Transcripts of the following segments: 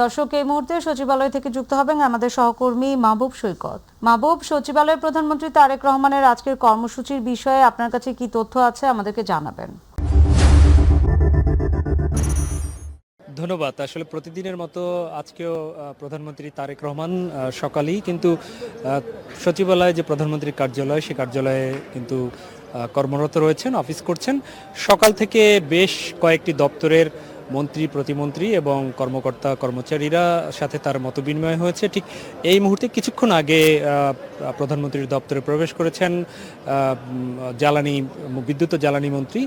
দর্শক, এই মুহূর্তে সচিবালয় থেকে যুক্ত হবেন আমাদের সহকর্মী মাহবুব সৈকত। মাহবুব, সচিবালয়ে প্রধানমন্ত্রী তারেক রহমানের আজকের কর্মসূচির বিষয়ে আপনার কাছে কি তথ্য আছে আমাদেরকে জানাবেন। ধন্যবাদ। আসলে প্রতিদিনের মতো আজকেও প্রধানমন্ত্রী তারেক রহমান সকালেই কিন্তু সচিবালয়ে যে প্রধানমন্ত্রীর কার্যালয়, সে কার্যালয়ে কিন্তু কর্মরত রয়েছেন, অফিস করছেন। সকাল থেকে বেশ কয়েকটি দপ্তরের মন্ত্রী, প্রতিমন্ত্রী এবং কর্মকর্তা কর্মচারীরা সাথে তার মতবিনিময় হয়েছে। ঠিক এই মুহূর্তে কিছুক্ষণ আগে প্রধানমন্ত্রীর দপ্তরে প্রবেশ করেছেন বিদ্যুৎ ও জ্বালানি মন্ত্রী,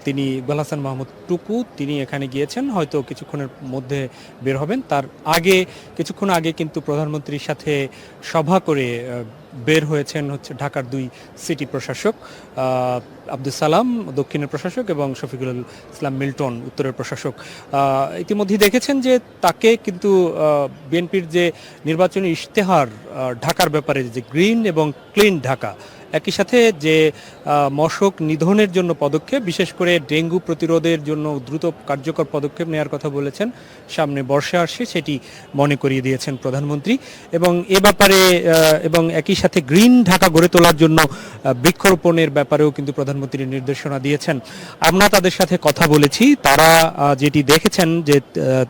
তিনি ইকবাল হাসান মাহমুদ টুকু। তিনি এখানে গিয়েছেন, হয়তো কিছুক্ষণের মধ্যে বের হবেন। তার আগে কিছুক্ষণ আগে কিন্তু প্রধানমন্ত্রীর সাথে সভা করে বের হয়েছেন ঢাকার দুই সিটি প্রশাসক, আব্দুল সালাম দক্ষিণের প্রশাসক এবং শফিকুল ইসলাম মিল্টন উত্তরের প্রশাসক। ইতিমধ্যে দেখেছেন যে তাকে কিন্তু বিএনপির যে নির্বাচনী ইশতেহার ঢাকার ব্যাপারে, যে গ্রিন এবং ক্লিন ঢাকা, একই সাথে যে মশক নিধনের জন্য পদক্ষেপ, বিশেষ করে ডেঙ্গু প্রতিরোধের জন্য দ্রুত কার্যকর পদক্ষেপ নেওয়ার কথা বলেছেন। সামনে বর্ষা আসছে, সেটি মনে করিয়ে দিয়েছেন প্রধানমন্ত্রী। এবং এ ব্যাপারে এবং একই সাথে গ্রিন ঢাকা গড়ে তোলার জন্য বৃক্ষরোপণের ব্যাপারেও কিন্তু প্রধানমন্ত্রী নির্দেশনা দিয়েছেন। আমরা তাদের সাথে কথা বলেছি। তারা যেটি দেখেছেন যে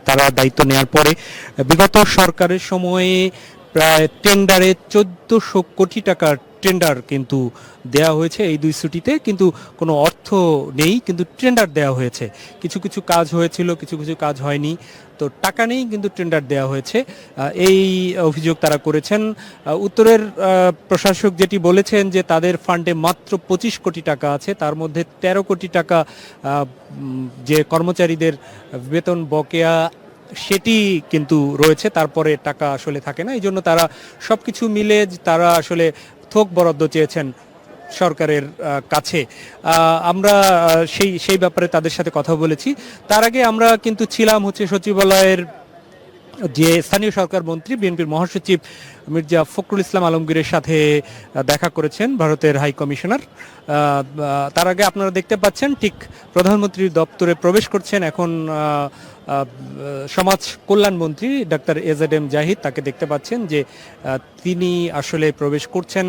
তারা দায়িত্ব নেওয়ার পরে বিগত সরকারের সময়ে প্রায় টেন্ডারে 1400 কোটি টাকার টেন্ডার কিন্তু দেয়া হয়েছে এই দুই সিটিতে, কিন্তু কোনো অর্থ নেই, কিন্তু টেন্ডার দেওয়া হয়েছে। কিছু কিছু কাজ হয়েছিল, কিছু কিছু কাজ হয়নি, তো টাকা নেই কিন্তু টেন্ডার দেওয়া হয়েছে, এই অভিযোগ তারা করেছেন। উত্তরের প্রশাসক যেটি বলেছেন যে তাদের ফান্ডে মাত্র 25 কোটি টাকা আছে, তার মধ্যে 13 কোটি টাকা যে কর্মচারীদের বেতন বকেয়া সেটি কিন্তু রয়েছে, তারপরে টাকা আসলে থাকে না। এই জন্য তারা সবকিছু মিলে তারা আসলে থোক বরাদ্দ চেয়েছেন সরকারের কাছে। আমরা সেই ব্যাপারে তাদের সাথে কথা বলেছি। তার আগে আমরা কিন্তু ছিলাম সচিবালয়ের যে স্থানীয় সরকার মন্ত্রী, বিএনপির মহাসচিব মির্জা ফখরুল ইসলাম আলমগীরের সাথে দেখা করেছেন ভারতের হাই কমিশনার। তার আগে আপনারা দেখতে পাচ্ছেন ঠিক প্রধানমন্ত্রীর দপ্তরে প্রবেশ করছেন এখন সমাজ কল্যাণ মন্ত্রী ডাক্তার এজেড জাহিদ। তাকে দেখতে পাচ্ছেন যে তিনি আসলে প্রবেশ করছেন।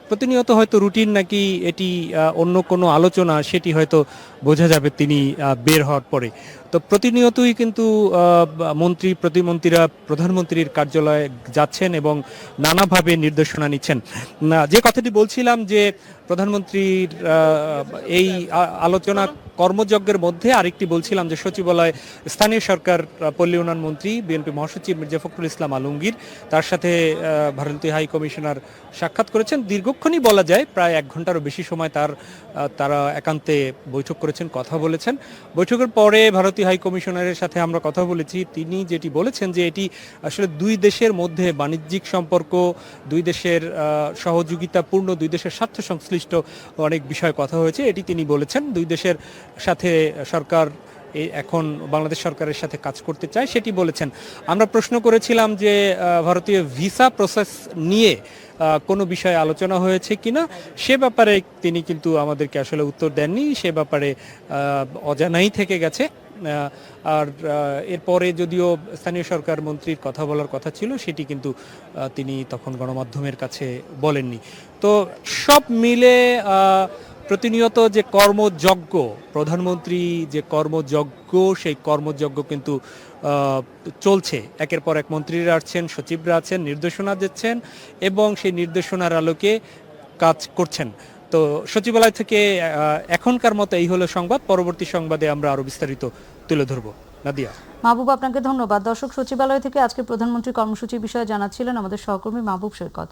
প্রতিনিয়ত হয়তো রুটিন নাকি এটি অন্য কোনো আলোচনা, সেটি হয়তো বোঝা যাবে তিনি বের হওয়ার পরে। তো প্রতিনিয়তই কিন্তু মন্ত্রী প্রতিমন্ত্রীরা প্রধানমন্ত্রীর কার্যালয়ে যাচ্ছেন এবং নানাভাবে নির্দেশনা নিচ্ছেন। যে কথাটি বলছিলাম যে প্রধানমন্ত্রীর এই আলোচনা কর্মযজ্ঞের মধ্যে আরেকটি বলছিলাম যে সচিবালয় স্থানীয় সরকার পল্লী উন্নয়ন মন্ত্রী বিএনপি মহাসচিব মির্জা ফখরুল ইসলাম আলমগীর, তার সাথে ভারতীয় হাই কমিশনার সাক্ষাৎ করেছেন। দীর্ঘক্ষণই বলা যায়, প্রায় 1 ঘন্টারও বেশি সময় তারা একান্তে বৈঠক করেছেন, কথা বলেছেন। বৈঠকের পরে ভারতীয় হাই কমিশনারের সাথে আমরা কথা বলেছি। তিনি যেটি বলেছেন যে এটি আসলে দুই দেশের মধ্যে বাণিজ্যিক সম্পর্ক, দুই দেশের সহযোগিতাপূর্ণ, দুই দেশের স্বার্থ সংশ্লিষ্ট অনেক বিষয়ে কথা হয়েছে, এটি তিনি বলেছেন। দুই দেশের সাথে সরকার এখন বাংলাদেশ সরকারের সাথে কাজ করতে চায়, সেটি বলেছেন। আমরা প্রশ্ন করেছিলাম যে ভারতীয় ভিসা প্রসেস নিয়ে কোনো বিষয়ে আলোচনা হয়েছে কিনা, সে ব্যাপারে তিনি কিন্তু আমাদেরকে আসলে উত্তর দেননি। সে ব্যাপারে অজানাই থেকে গেছে। আর এরপরে যদিও স্থানীয় সরকার মন্ত্রীর কথা বলার কথা ছিল, সেটি কিন্তু তিনি তখন গণমাধ্যমের কাছে বলেননি। তো সব মিলে প্রতিনিয়ত যে কর্মযজ্ঞ, প্রধানমন্ত্রী যে কর্মযজ্ঞ, সেই কর্মযজ্ঞ কিন্তু চলছে। একের পর এক মন্ত্রীরা আসছেন, সচিবরা আছেন, নির্দেশনা দিচ্ছেন এবং সেই নির্দেশনার আলোকে কাজ করছেন। তো সচিবালয় থেকে এখনকার মতো এই হলো সংবাদ। পরবর্তী সংবাদে আমরা আরো বিস্তারিত তুলে ধরবো। নাদিয়া। মাহবুব, আপনাকে ধন্যবাদ। দর্শক, সচিবালয় থেকে আজকে প্রধানমন্ত্রীর কর্মসূচির বিষয়ে জানাচ্ছিলেন আমাদের সহকর্মী মাহবুব সৈকত।